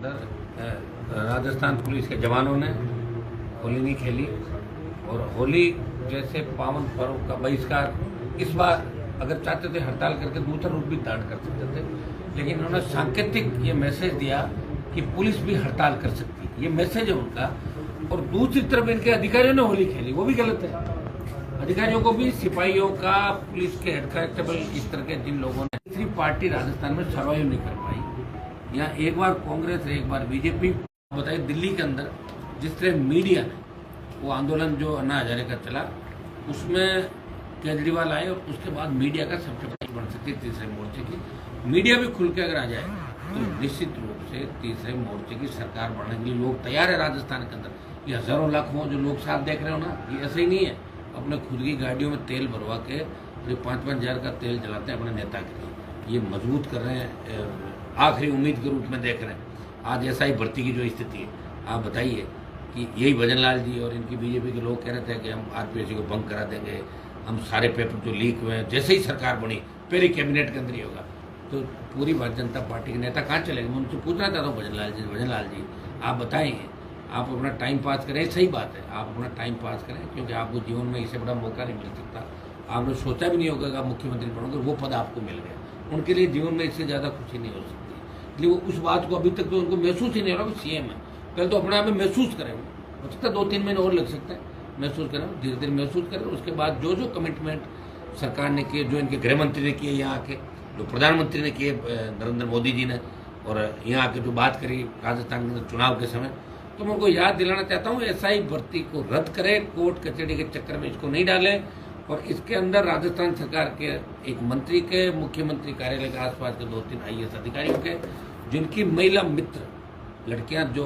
Rajasthan police के जवानों ने होली नहीं खेली और होली जैसे पावन पर्व का बहिष्कार इस बार अगर चाहते थे हड़ताल करके दूसरा रूप भी धारण कर सकते थे, लेकिन उन्होंने सांकेतिक ये मैसेज दिया कि पुलिस भी हड़ताल कर सकती है। ये मैसेज है उनका। और दूसरी तरफ इनके अधिकारियों ने होली खेली, वो भी गलत है। अधिकारियों को भी, सिपाहियों का, पुलिस के हेड कांस्टेबल, इस तरह के जिन लोगों ने, तीसरी पार्टी राजस्थान में सर्वाइव नहीं कर पाई। यहाँ एक बार कांग्रेस, एक बार बीजेपी। बताइए दिल्ली के अंदर जिस तरह मीडिया ने वो आंदोलन जो अन्ना हजारे का चला, उसमें केजरीवाल आए और उसके बाद मीडिया का सबसे बड़ी बन सकती है तीसरे मोर्चे की। मीडिया भी खुल के अगर आ जाए तो निश्चित रूप से तीसरे मोर्चे की सरकार बनने के लिए लोग तैयार है राजस्थान के अंदर। ये हजारों लाखों जो लोग साथ देख रहे हो ना, ये ऐसे ही नहीं है। अपने खुद की गाड़ियों में तेल भरवा के जो 5-5 हजार का तेल जलाते हैं अपने नेता के लिए। ये मजबूत कर रहे हैं, आखिरी उम्मीद के रूप में देख रहे हैं। आज ऐसा ही भर्ती की जो स्थिति है, आप बताइए कि यही भजन लाल जी और इनकी बीजेपी के लोग कह रहे थे कि हम आरपीएससी को भंग करा देंगे, हम सारे पेपर जो लीक हुए हैं, जैसे ही सरकार बनी पहले कैबिनेट के अंदर ही होगा। तो पूरी भारतीय जनता पार्टी के नेता कहाँ चलेंगे? मैं उनसे पूछना चाहता हूँ, भजन लाल जी आप बताएंगे, आप अपना टाइम पास करें। सही बात है, आप अपना टाइम पास करें, क्योंकि आपको जीवन में इससे बड़ा मौका नहीं मिल सकता। आपने सोचा भी नहीं होगा कि आप मुख्यमंत्री बनोगे, वो पद आपको मिल गया। उनके लिए जीवन में इससे ज़्यादा खुशी नहीं हो सकती। इसलिए वो उस बात को अभी तक तो उनको महसूस ही नहीं हो रहा कि सीएम है। पहले तो अपने आप में महसूस करें, हो सकता है 2-3 महीने और लग सकते हैं महसूस करें, धीरे धीरे महसूस करें। उसके बाद जो जो कमिटमेंट सरकार ने किए, जो इनके गृह मंत्री ने किए यहाँ आके, जो प्रधानमंत्री ने किए नरेंद्र मोदी जी ने, और यहाँ आके जो बात करी राजस्थान के अंदर चुनाव के समय, तो मैं उनको याद दिलाना चाहता हूँ एसआई भर्ती को रद्द करें, कोर्ट कचहरी के चक्कर में इसको नहीं डालें। और इसके अंदर राजस्थान सरकार के एक मंत्री के, मुख्यमंत्री कार्यालय के आसपास के 2-3 आईएएस अधिकारियों के, जिनकी महिला मित्र लड़कियां जो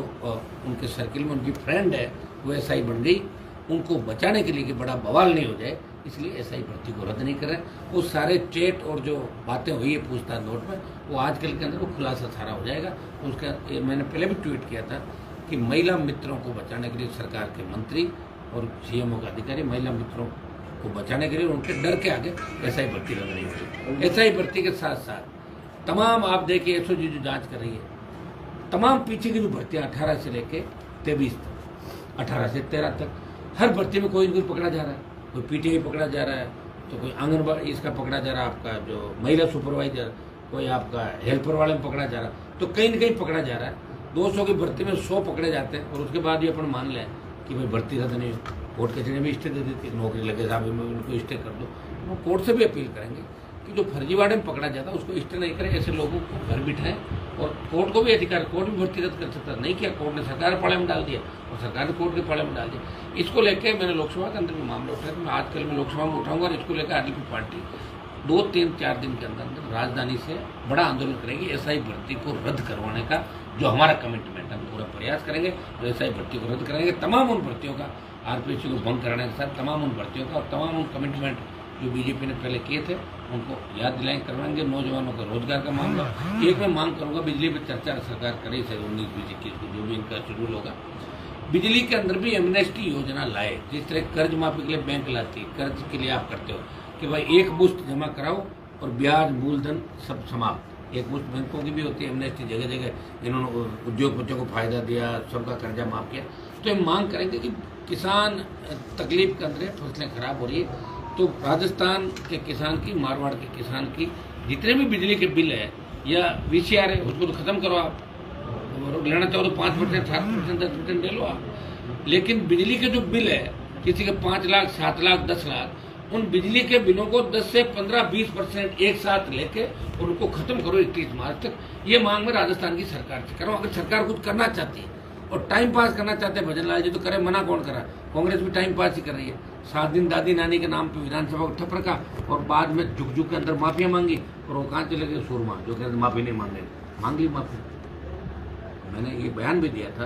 उनके सर्किल में उनकी फ्रेंड है वो एसआई बन गई, उनको बचाने के लिए कि बड़ा बवाल नहीं हो जाए, इसलिए एसआई भर्ती को रद्द नहीं करें। वो सारे चैट और जो बातें हुई है पूछताछ नोट में, वो आजकल के अंदर वो खुलासा सारा हो जाएगा। उसका मैंने पहले भी ट्वीट किया था कि महिला मित्रों को बचाने के लिए सरकार के मंत्री और सीएमओ का अधिकारी महिला मित्रों को बचाने के लिए उनके डर के आगे एसआई भर्ती रद्द नहीं होगी। एसआई भर्ती के साथ साथ तमाम, आप देखिए एसओजी जो जांच कर रही है, तमाम पीछे की जो भर्तियां 18 से लेके 23 तक, 18 से 13 तक, हर भर्ती में कोई न कोई पकड़ा जा रहा है। कोई पीटीआई पकड़ा जा रहा है, तो कोई आंगनबाड़ी इसका पकड़ा जा रहा है, आपका जो महिला सुपरवाइजर, कोई आपका हेल्पर वाले में पकड़ा जा रहा है, तो कहीं न कहीं पकड़ा जा रहा है। 200 की भर्ती में 100 पकड़े जाते हैं और उसके बाद भी अपन मान लें कि भाई भर्ती रद्द नहीं हो। कोर्ट कचहरी में स्टे दे देती है, नौकरी लगे साहब में उनको स्टे कर दो। वो कोर्ट से भी अपील करेंगे कि जो फर्जीवाड़े में पकड़ा जाता है उसको स्टे नहीं करें, ऐसे लोगों को घर बिठाएं। और कोर्ट को भी अधिकार, कोर्ट भी भर्ती रद्द कर सकता नहीं किया, कोर्ट ने सरकार पाले में डाल दिया और सरकार ने कोर्ट के पाले में डाल दिया। इसको लेकर मैंने लोकसभा के अंदर में मामला उठाया, मैं आजकल में लोकसभा में उठाऊंगा और इसको लेकर आरजेपी पार्टी 2-3-4 दिन के अंदर राजधानी से बड़ा आंदोलन करेगी। एसआई भर्ती को रद्द करवाने का जो हमारा कमिटमेंट है, हम पूरा प्रयास करेंगे और एसआई भर्ती को रद्द करेंगे। तमाम उन भर्तियों का, आरपीएससी को भंग कराने के साथ तमाम उन भर्तियों का और तमाम उन कमिटमेंट जो बीजेपी ने पहले किए थे उनको याद दिलाएं करवाएंगे। नौजवानों का रोजगार का मामला, एक मैं मांग करूंगा, बिजली पर चर्चा सरकार करे, 19-20-21 को जो भी इनका शेड्यूल होगा, बिजली के अंदर भी एमनेस्टी योजना लाए। जिस तरह कर्ज माफी के लिए बैंक लाती है, कर्ज के लिए आप करते हो कि भाई एक मुश्त जमा कराओ और ब्याज मूलधन सब समाप्त। एक मुश्त बैंकों की भी होती है एमनेस्टी, जगह जगह इन्होंने उद्योगपतियों को फायदा दिया, सबका कर्जा माफ किया। तो हम मांग करेंगे कि किसान तकलीफ के अंदर, फसलें खराब हो रही है, तो राजस्थान के किसान की, मारवाड़ के किसान की जितने भी बिजली के बिल है या वीसीआर है उसको तो खत्म करो। आप लेना चाहो तो 5%, 7%, 10% ले लो आप। लेकिन बिजली के जो बिल है, किसी के 5 लाख, 7 लाख, 10 लाख, उन बिजली के बिलों को 10 से 15-20% एक साथ लेके उनको खत्म करो 31 मार्च तक। ये मांग मैं राजस्थान की सरकार से करो। अगर सरकार कुछ करना चाहती है और टाइम पास करना चाहते हैं भजन लाल जी, तो करे, मना कौन करा? कांग्रेस भी टाइम पास ही कर रही है। 7 दिन दादी नानी के नाम पे विधानसभा को ठप रखा और बाद में झुक के अंदर माफिया मांगी। और वो कहाँ चले गए? सुरमा, जो कहते माफी नहीं मांग ली माफी। मैंने ये बयान भी दिया था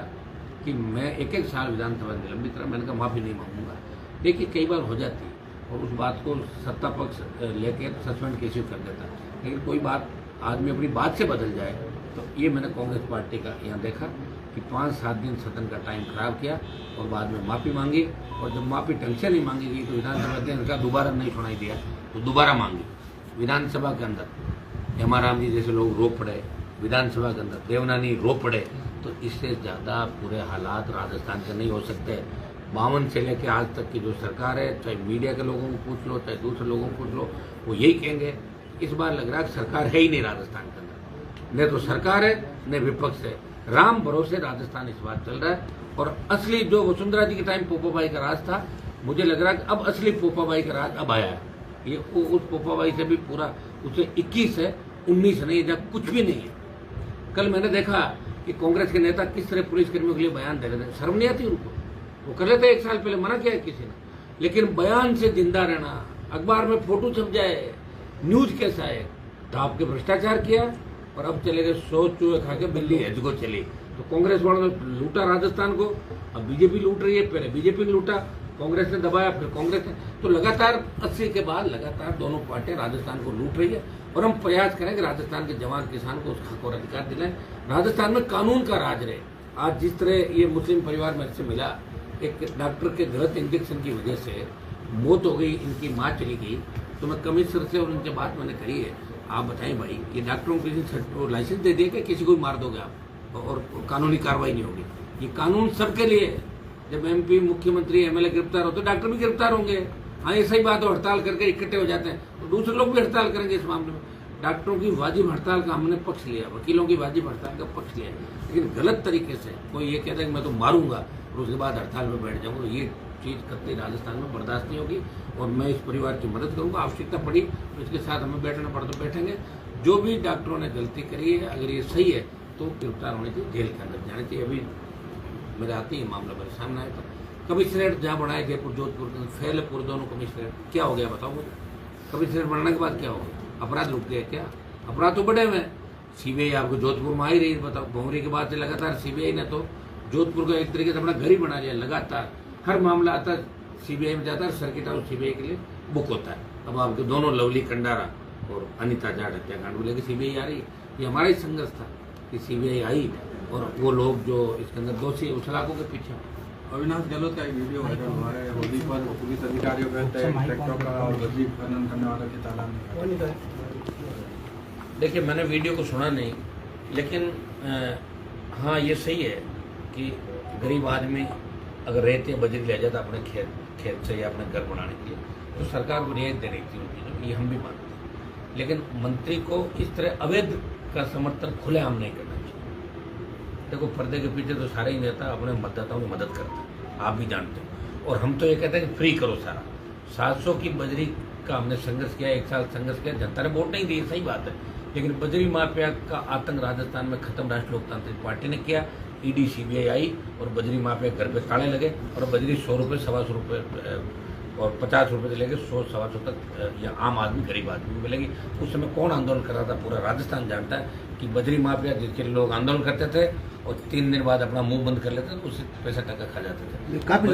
कि मैं 1-1 साल विधानसभा निलंबित रहा, मैंने कहा माफी नहीं मांगूंगा। देखिए कई बार हो जाती है और उस बात को सत्ता पक्ष लेके सस्पेंड कैसे कर देता है, लेकिन कोई बात आदमी अपनी बात से बदल जाए। तो ये मैंने कांग्रेस पार्टी का यहाँ देखा कि 5-7 दिन सदन का टाइम खराब किया और बाद में माफ़ी मांगी। और जब माफ़ी ढंग से नहीं मांगी गई तो विधानसभा अध्यक्ष का दोबारा नहीं सुनाई दिया तो दोबारा मांगी। विधानसभा के अंदर हेमाराम जी जैसे लोग रो पड़े, विधानसभा के अंदर देवनानी रो पड़े, तो तो इससे ज़्यादा पूरे हालात राजस्थान के नहीं हो सकते। 52 से लेकर आज तक की जो सरकार है, चाहे मीडिया के लोगों को पूछ लो, चाहे दूसरे लोगों को पूछ लो, वो यही कहेंगे इस बार लग रहा है सरकार है ही नहीं राजस्थान के अंदर, न तो सरकार है न विपक्ष है। राम भरोसे राजस्थान इस बार चल रहा है। और असली जो वसुंधरा जी के टाइम पोपाबाई का राज था, मुझे लग रहा है कि अब असली पोपाबाई का राज अब आया है। ये उस पोपाबाई से भी पूरा उसे 21 है, 19 नहीं, जब कुछ भी नहीं है। कल मैंने देखा कि कांग्रेस के नेता किस तरह पुलिसकर्मियों के लिए बयान दे रहे थे। शर्म नहीं आती उनको? वो कर लेते 1 साल पहले, मना किया है किसी ने, लेकिन बयान से जिंदा रहना, अखबार में फोटो छप जाए, न्यूज कैसा है, तो आपके भ्रष्टाचार किया और अब चले गए 100 चूहे खा के बिल्ली हज को चली। तो कांग्रेस वालों ने लूटा राजस्थान को, अब बीजेपी लूट रही है। पहले बीजेपी ने लूटा, कांग्रेस ने दबाया, फिर कांग्रेस ने, तो लगातार 80 के बाद लगातार दोनों पार्टियां राजस्थान को लूट रही है। और हम प्रयास करें कि राजस्थान के जवान किसान को उसका हक और अधिकार दिलाएं, राजस्थान में कानून का राज रहे। आज जिस तरह ये मुस्लिम परिवार मेरे से मिला, एक डॉक्टर के गलत इंजेक्शन की वजह से मौत हो गई, इनकी माँ चली गई, तो मैं कमिश्नर से और उनके बात मैंने कही है, आप बताएं भाई, ये डॉक्टरों को किसी लाइसेंस दे दिए कि किसी को भी मार दोगे आप और कानूनी कार्रवाई नहीं होगी? ये कानून सबके लिए है। जब एमपी, मुख्यमंत्री, एमएलए गिरफ्तार होते, डॉक्टर भी गिरफ्तार होंगे। हाँ, ये सही बात है, हड़ताल करके इकट्ठे हो जाते हैं, तो दूसरे लोग भी हड़ताल करेंगे इस मामले में। डॉक्टरों की वाजिब हड़ताल का हमने पक्ष लिया, वकीलों की वाजिब हड़ताल का पक्ष लिया, लेकिन गलत तरीके से कोई ये कहता है कि मैं तो मारूंगा और उसके बाद हड़ताल में बैठ जाऊंगा, ये चीज़ कतई राजस्थान में बर्दाश्त नहीं होगी। और मैं इस परिवार की मदद करूंगा, आवश्यकता पड़ी तो इसके साथ हमें बैठना पड़ा तो बैठेंगे। जो भी डॉक्टरों ने गलती करी है, अगर ये सही है तो गिरफ्तार होने चाहिए, जेल के अंदर जाने चाहिए। अभी मेरे आते ही मामला मेरे सामने आया था, कमिश्नरेट जहाँ बनाए जयपुर, जोधपुर के फेल है पूरे दोनों कमिश्नरेट। क्या हो गया बताओ मुझे? कमिश्नरेट बनने के बाद क्या हो गया? अपराध रुक गए क्या? अपराध तो बढ़े हुए। सीबीआई आपको जोधपुर में आ ही रही है, बताओ। भौंगरी के बाद से लगातार सीबीआई ने तो जोधपुर को एक तरीके से अपना घर ही बना लिया। लगातार हर मामला आता है सीबीआई में जाता है, सर्किट हाउस सीबीआई के लिए बुक होता है। अब आपके दोनों लवली कंडारा और अनिता जाट हत्याकांड को लेकर सीबीआई आ रही है। ये हमारा ही संघर्ष था कि सीबीआई आई और वो लोग जो इसके अंदर दोषी उस इलाकों के पीछे। अविनाश गहलोत का एक वीडियो वायरल हुआ है, होली पर पुलिस अधिकारियों का ट्रैक्टर का और बजरी खनन करने वालों के तालाब में। देखिए, मैंने वीडियो को सुना नहीं, लेकिन हाँ ये सही है कि गरीब आदमी अगर रेत या बजरी ले जाता अपने खेत से या अपने घर बनाने के लिए, तो सरकार को रियायत दे रही थी उनकी, ये हम भी मानते हैं। लेकिन मंत्री को इस तरह अवैध का समर्थन खुलेआम नहीं करना चाहिए। देखो, पर्दे के पीछे तो सारे ही नेता अपने मतदाताओं की मदद करते हैं, आप भी जानते हो। और हम तो ये कहते हैं कि फ्री करो सारा। 700 की बजरी का हमने संघर्ष किया, 1 साल संघर्ष किया, जनता ने वोट नहीं दी, सही बात है। लेकिन बजरी माफिया का आतंक राजस्थान में खत्म राष्ट्रीय लोकतांत्रिक पार्टी ने किया। ईडी सीबीआई आई और बजरी माफिया घर पे ताले लगे और बजरी 100 रुपये, 125 रुपये और 50 रुपये से लेकर 100-125 तक या आम आदमी, गरीब आदमी को मिलेगी। उस समय कौन आंदोलन कर रहा था? पूरा राजस्थान जानता है कि बजरी माफिया जिसके लोग आंदोलन करते थे और 3 दिन बाद अपना मुंह बंद कर लेते थे, उससे पैसा टका खा जाते थे। काफी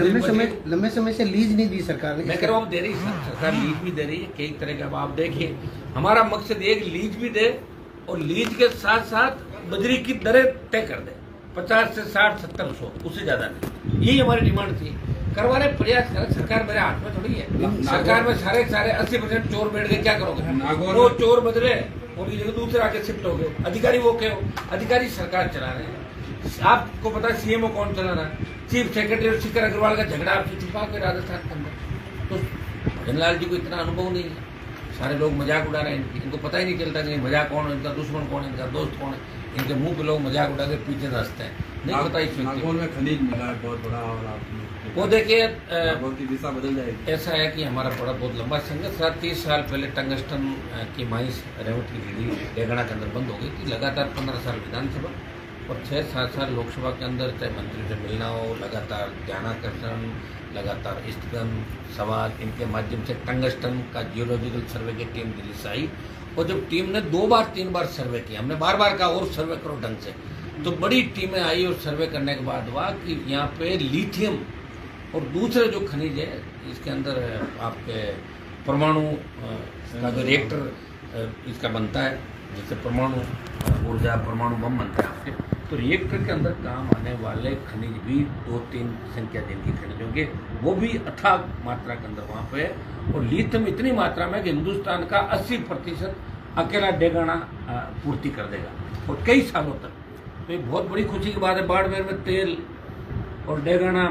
लंबे समय से लीज नहीं दी सरकार ने। मैं कह रहा हूँ दे रही सरकार, लीज भी दे रही है कई तरह का। अब आप देखिए, हमारा मकसद ये कि लीज भी दे और लीज के साथ साथ बजरी की दरें तय कर दे, 50 से 60, 70, 100, उससे ज्यादा नहीं। यही हमारी डिमांड थी। करवाने प्रयास करें, सरकार मेरे हाथ में थोड़ी है। सरकार में सारे 80% चोर बैठ गए, क्या करोगे? वो चोर बदले, उनकी जगह दूसरे आके शिफ्ट हो गए। अधिकारी वो क्या हो? अधिकारी सरकार चला रहे हैं। आपको पता है सीएमओ कौन चला रहा है? चीफ सेक्रेटरी और शिखर अग्रवाल का झगड़ा आपसे छुपा के राजस्थान के अंदर। तो भजनलाल जी को इतना अनुभव नहीं है, सारे लोग मजाक उड़ा रहे हैं इनको पता ही नहीं चलता कि मजाक कौन है, इनका दुश्मन कौन है, इनका दोस्त कौन है। इनके मुंह पे लोग मजाक उड़ा के पीछे हंसते हैं, नहीं पता इस नागौर में खनिज मिला है बहुत बड़ा, और वो देखिए दिशा बदल जाएगी। ऐसा है कि हमारा बड़ा बहुत लंबा संघर्ष रहा। 30 साल पहले टंगस्टन की माइंस रेवट की रीढ़ी डेगना के अंदर बंद हो गई थी। लगातार 15 साल विधानसभा और 6-7 साल लोकसभा के अंदर चाहे मंत्री से मिलना हो, लगातार ध्यानाकर्षण, लगातार स्थगन सवाल, इनके माध्यम से टंगस्टन का जियोलॉजिकल सर्वे की टीम दिल्ली से आई। और जब टीम ने 2 बार 3 बार सर्वे किया, हमने बार कहा और सर्वे करो ढंग से, तो बड़ी टीमें आई और सर्वे करने के बाद हुआ कि यहाँ पे लिथियम और दूसरे जो खनिज है, इसके अंदर आपके परमाणु का जो रिएक्टर इसका बनता है, जिससे परमाणु ऊर्जा, परमाणु बम बनता है आपके, तो रिएक्टर के अंदर काम आने वाले खनिज भी 2-3 संख्या दिन की खनिजों के, वो भी अथाह मात्रा के अंदर वहाँ पे है। और लिथियम इतनी मात्रा में कि हिंदुस्तान का 80% अकेला डेगाना पूर्ति कर देगा और कई सालों तक। तो ये बहुत बड़ी खुशी की बात है। बाड़मेर में तेल और डेगाना,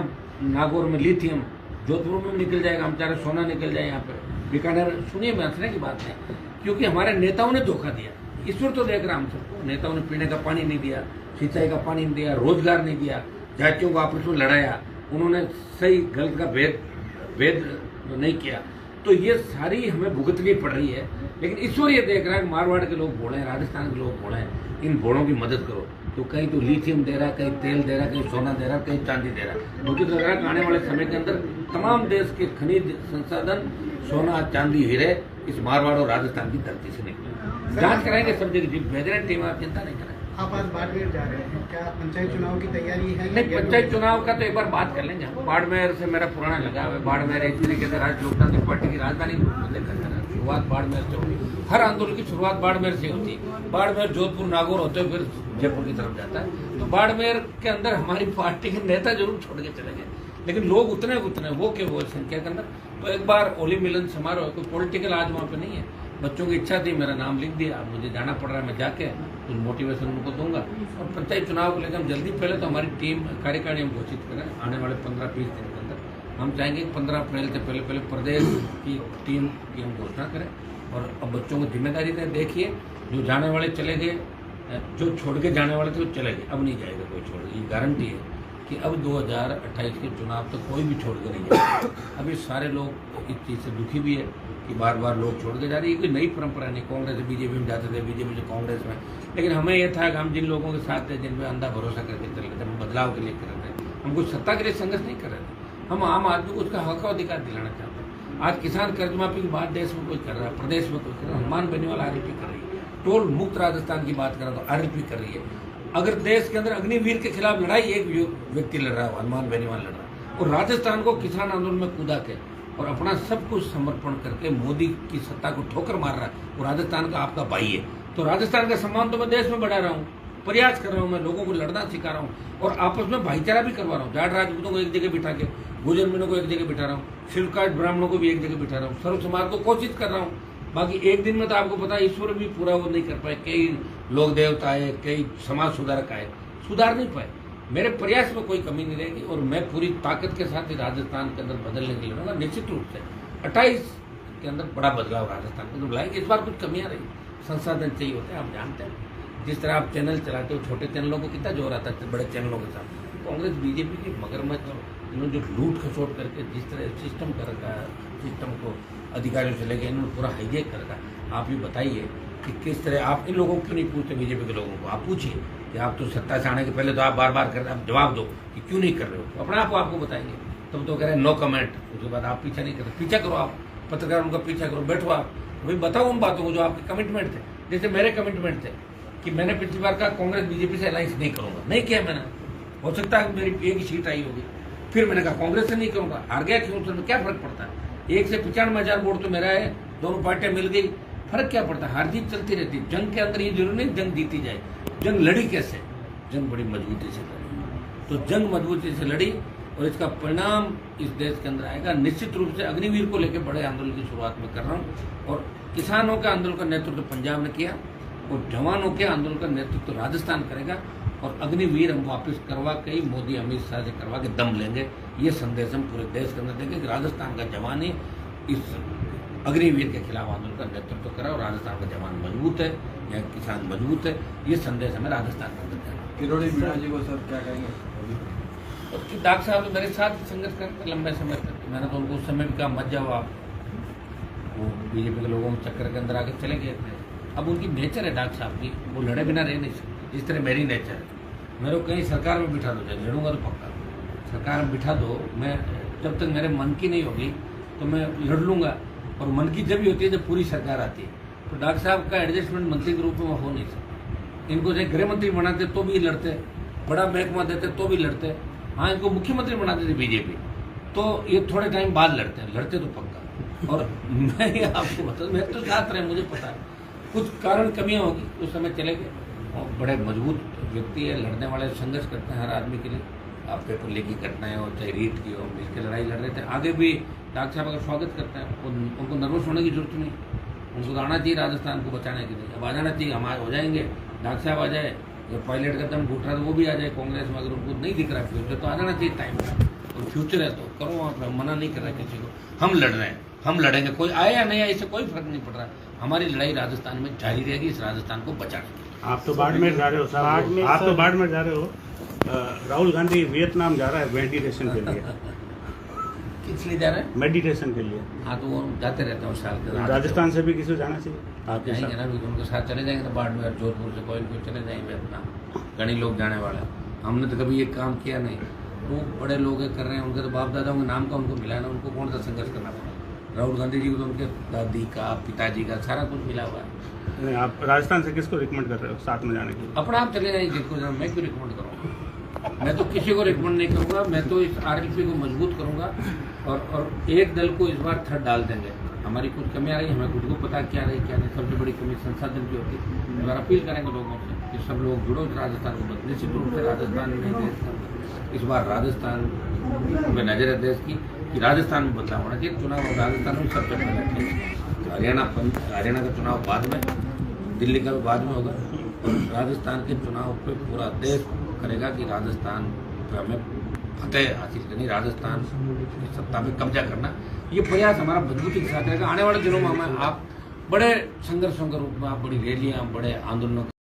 नागौर में लिथियम, जोधपुर में निकल जाएगा, हम चाह रहे सोना निकल जाए यहाँ पे, बीकानेर। सुनिए, मैं हंसने की बात नहीं, क्योंकि हमारे नेताओं ने धोखा दिया। ईश्वर तो देख रहा हम सबको। नेताओं ने पीने का पानी नहीं दिया, सिंचाई का पानी नहीं दिया, रोजगार नहीं दिया, जातियों को आपस में लड़ाया, उन्होंने सही गलत का भेद नहीं किया। तो ये सारी हमें भुगतनी पड़ रही है। लेकिन ईश्वर ये देख रहा है कि मारवाड़ के लोग भोले हैं, राजस्थान के लोग भोले हैं, इन भोलों की मदद करो। तो कहीं तो लिथियम दे रहा है, कहीं तेल दे रहा है, कहीं सोना दे रहा है, कहीं चांदी दे रहा है। मुझे तो लग रहा है कि आने वाले समय के अंदर तमाम देश के खनिज संसाधन, सोना, चांदी, हीरे इस मारवाड़ और राजस्थान की धरती से निकले। जांच कराएंगे सब जगह, भेज रहे टीम, आप चिंता नहीं करें। आप आज बाड़मेर जा रहे हैं, क्या पंचायत चुनाव की तैयारी है? नहीं, पंचायत चुनाव का तो एक बार बात कर लेंगे। बाड़मेर से मेरा पुराना लगा है। बाड़मेर एक तरीके से राज्य लोकतांत्रिक पार्टी की राजधानी शुरुआत बाड़मेर से होगी। हर आंदोलन की शुरुआत बाड़मेर से होती है। बाड़मेर, जोधपुर, नागौर होते हुए फिर जयपुर की तरफ जाता है। तो बाड़मेर के अंदर हमारी पार्टी के नेता जरूर छोड़ के चले गए, लेकिन लोग उतने वो के वो संख्या के अंदर। तो एक बार होली मिलन समारोह, कोई पॉलिटिकल आज वहाँ पे नहीं है। बच्चों की इच्छा थी, मेरा नाम लिख दिया, मुझे जाना पड़ रहा है, मैं जाके कुछ मोटिवेशन उनको दूंगा। और पंचायत चुनाव को लेकर हम जल्दी, पहले तो हमारी टीम कार्यकारिणी हम घोषित करें आने वाले 15-20 दिन के अंदर। हम चाहेंगे कि 15 अप्रैल से पहले प्रदेश की टीम की हम घोषणा करें। और अब बच्चों को जिम्मेदारी दें। देखिए, जो जाने वाले चले गए, जो छोड़ के जाने वाले थे वो चले गए, अब नहीं जाएगा कोई छोड़ के। ये गारंटी है कि अब 2028 के चुनाव तक कोई भी छोड़ के नहीं जाएगा। अभी सारे लोग इस चीज़ से दुखी भी है कि बार बार लोग छोड़ के जा रही है। कोई नई परंपरा नहीं, कांग्रेस बीजेपी में जाते थे, बीजेपी से कांग्रेस में। लेकिन हमें यह था कि हम जिन लोगों के साथ थे, जिनमें अंधा भरोसा करके चल रहे थे, हम बदलाव के लिए कर रहे थे, हम कुछ सत्ता के लिए संघर्ष नहीं कर रहे थे। हम आम आदमी को उसका हक और अधिकार दिलाना चाहते हैं। आज किसान कर्ज माफी की बात देश में कोई कर रहा है, प्रदेश में कोई कर रहा है। हनुमान बेनीवाल आरएलपी कर रही है। टोल मुक्त राजस्थान की बात करें तो आरएलपी कर रही है। अगर देश के अंदर अग्निवीर के खिलाफ लड़ाई एक व्यक्ति लड़ रहा है, हनुमान बेनीवाल लड़ रहा है, और राजस्थान को किसान आंदोलन में कूदा के और अपना सब कुछ समर्पण करके मोदी की सत्ता को ठोकर मार रहा है, वो राजस्थान का आपका भाई है। तो राजस्थान का सम्मान तो मैं देश में बढ़ा रहा हूँ, प्रयास कर रहा हूँ, मैं लोगों को लड़ना सिखा रहा हूँ और आपस में भाईचारा भी करवा रहा हूँ। जाट राजपूतों को एक जगह बिठा के, गुर्जर मीनों को एक जगह बिठा रहा हूँ, शिल्पकाट ब्राह्मणों को भी एक जगह बिठा रहा हूँ, सर्व समाज को कोशिश कर रहा हूँ। बाकी एक दिन में तो आपको पता है ईश्वर भी पूरा वो नहीं कर पाए। कई लोग देवता आए, कई समाज सुधारक आए, सुधार नहीं पाए। मेरे प्रयास में कोई कमी नहीं रहेगी और मैं पूरी ताकत के साथ राजस्थान के अंदर बदलने के लिए लड़ूंगा। निश्चित रूप से 28 के अंदर बड़ा बदलाव राजस्थान को लाएंगे। इस बार कुछ कमियां रही, संसाधन चाहिए होते हैं, आप जानते हैं। जिस तरह आप चैनल चलाते हो, छोटे चैनलों को कितना जोर आता है बड़े चैनलों के साथ। कांग्रेस बीजेपी की मगरमच्छ और इन्होंने जो लूट खसोट करके जिस तरह सिस्टम कर रखा है, सिस्टम को अधिकारियों से लेकर इन्होंने पूरा हाईजेक कर रखा है। आप ये बताइए कि किस तरह आप इन लोगों को क्यों नहीं पूछते, बीजेपी के लोगों को आप पूछिए कि आप तो सत्ता से आने के पहले तो आप बार बार कर रहे हैं, आप जवाब दो कि क्यों नहीं कर रहे हो। तो अपने आप को आपको बताएंगे। तब तो कह रहे हैं नो कमेंट, उसके बाद आप पीछा नहीं करते। पीछा करो, आप पत्रकार उनका पीछा करो, बैठो आप, भाई बताओ उन बातों को जो आपके कमिटमेंट थे। जैसे मेरे कमिटमेंट थे कि मैंने पिछली बार कहा कांग्रेस बीजेपी से अलायंस नहीं करूंगा, नहीं किया मैंने। हो सकता है मेरी एक ही सीट आई होगी, फिर मैंने कहा कांग्रेस से नहीं करूंगा, हार गया क्यों, उसमें क्या फर्क पड़ता है। 1 से 95,000 वोट तो मेरा है, दोनों पार्टियां मिल गई, फर्क क्या पड़ता है। हार जीत चलती रहती है। जंग के अंदर ये जरूरी नहीं जंग जीती जाए। जंग लड़ी कैसे, जंग बड़ी मजबूती से लड़ी। तो जंग मजबूती से लड़ी और इसका परिणाम इस देश के अंदर आएगा। निश्चित रूप से अग्निवीर को लेकर बड़े आंदोलन की शुरुआत में कर रहा हूँ और किसानों के आंदोलन का नेतृत्व पंजाब ने किया और जवानों के आंदोलन का नेतृत्व राजस्थान करेगा और अग्निवीर हम वापस करवा के मोदी अमित शाह से करवा के दम लेंगे। ये संदेश हम पूरे देश के अंदर देंगे कि राजस्थान का जवान ही इस अग्निवीर के खिलाफ आंदोलन का नेतृत्व करा और राजस्थान का जवान मजबूत है, यहाँ किसान मजबूत है। ये संदेश हमें राजस्थान के अंदर देना। किरोड़ी मीणा जी को सर क्या कहेंगे? और डॉक्टर साहब मेरे साथ संघर्ष करते लंबे समय तक। मैंने तो उनको उस समय भी कहा मत जाओ आप, वो बीजेपी के लोगों के चक्कर के अंदर आके चले गए थे। अब उनकी नेचर है डॉक्टर साहब की, वो लड़े बिना रह नहीं सकते। इस तरह मेरी नेचर है। मेरे को कहीं सरकार में बिठा दो, जब लड़ूंगा तो पक्का सरकार में बिठा दो। मैं जब तक मेरे मन की नहीं होगी तो मैं लड़ लूंगा और मन की जब भी होती है जब पूरी सरकार आती है। तो डॉक्टर साहब का एडजस्टमेंट मंत्री के रूप में हो नहीं सकता। इनको चाहे गृह मंत्री बनाते तो भी लड़ते, बड़ा महकमा देते तो भी लड़ते। हाँ, इनको मुख्यमंत्री बनाते थे बीजेपी तो ये थोड़े टाइम बाद लड़ते हैं, लड़ते तो पक्का। और मैं ये आपको बता, मैं तो साथ रहे, मुझे पता है कुछ कारण कमियां होगी, उस समय चले गए। और बड़े मजबूत व्यक्ति है, लड़ने वाले, संघर्ष करते हैं हर आदमी के लिए। आप पेपर लेके घटनाएं हो चाहे रीट की हो, मिलकर लड़ाई लड़ रहे थे। आगे भी डॉक्टर साहब का स्वागत करते हैं, उनको नर्वस होने की जरूरत नहीं। उनको तो आना चाहिए राजस्थान को बचाने के लिए। अब आ जाना चाहिए, हम आज हो जाएंगे, डॉक्टर साहब आ जाए, जो पायलट का दम घुट रहा था वो भी आ जाए कांग्रेस में, अगर उनको नहीं दिख रहा फ्यूचर तो आ जाना चाहिए टाइम का। और फ्यूचर है तो करो, वहाँ पर मना नहीं कर रहा किसी को। हम लड़ रहे हैं, हम लड़ेंगे, कोई आए या नहीं आए इससे कोई फर्क नहीं पड़ रहा। हमारी लड़ाई राजस्थान में जारी रहेगी, इस राजस्थान को बचाने की। आप तो बाड़मेर जा रहे हो साहब, आप तो बाड़मेर जा रहे हो। राहुल गांधी वियतनाम जा रहा है मेडिटेशन के लिए। किस लिए जा रहे हैं? मेडिटेशन के लिए। हाँ तो वो जाते रहते हैं साल के। राजस्थान से भी किसी को जाना चाहिए आपके जाएंगे साथ? ना, भी उनके साथ चले जाएंगे तो बाड़मेर जोधपुर से कोई चले जाएंगे वियतनाम। कई लोग जाने वाले हैं। हमने तो कभी ये काम किया नहीं, वो बड़े लोग कर रहे हैं, उनके तो बाप दादाओं के नाम का उनको मिला ना, उनको कौन सा संघर्ष करना पड़ा। राहुल गांधी जी को तो उनके दादी का, पिताजी का सारा कुछ मिला हुआ है। नहीं, आप राजस्थान से किसको रिकमेंड कर रहे हो साथ में जाने के लिए? अपना आप चले जाएंगे जिनको जाना, मैं क्यों रिकमेंड करूँगा? मैं तो किसी को रिकमेंड नहीं करूँगा, मैं तो इस आरएलपी को मजबूत करूँगा। और एक दल को इस बार थर्ड डाल देंगे। हमारी कुछ कमी आ रही है, हमें खुद को पता क्या रही क्या नहीं। सबसे बड़ी कमी संसाधन की होती है। इस बार अपील करेंगे लोगों से कि सब लोग जुड़ो राजस्थान को बदले। निश्चित रूप से राजस्थान में देश का इस बार राजस्थान में नजर है देश की कि राजस्थान में बदलाव होना चाहिए। चुनाव राजस्थान में सबसे पहले, हरियाणा का चुनाव बाद में, दिल्ली का भी बाद में होगा। और राजस्थान के चुनाव पे पूरा देश करेगा कि राजस्थान पे हमें फतेह हासिल करनी, राजस्थान की सत्ता में कब्जा करना। ये प्रयास हमारा मजबूती के साथ रहेगा। आने वाले दिनों में हमें आप बड़े संघर्षों के रूप में, आप बड़ी रैलियां, बड़े आंदोलनों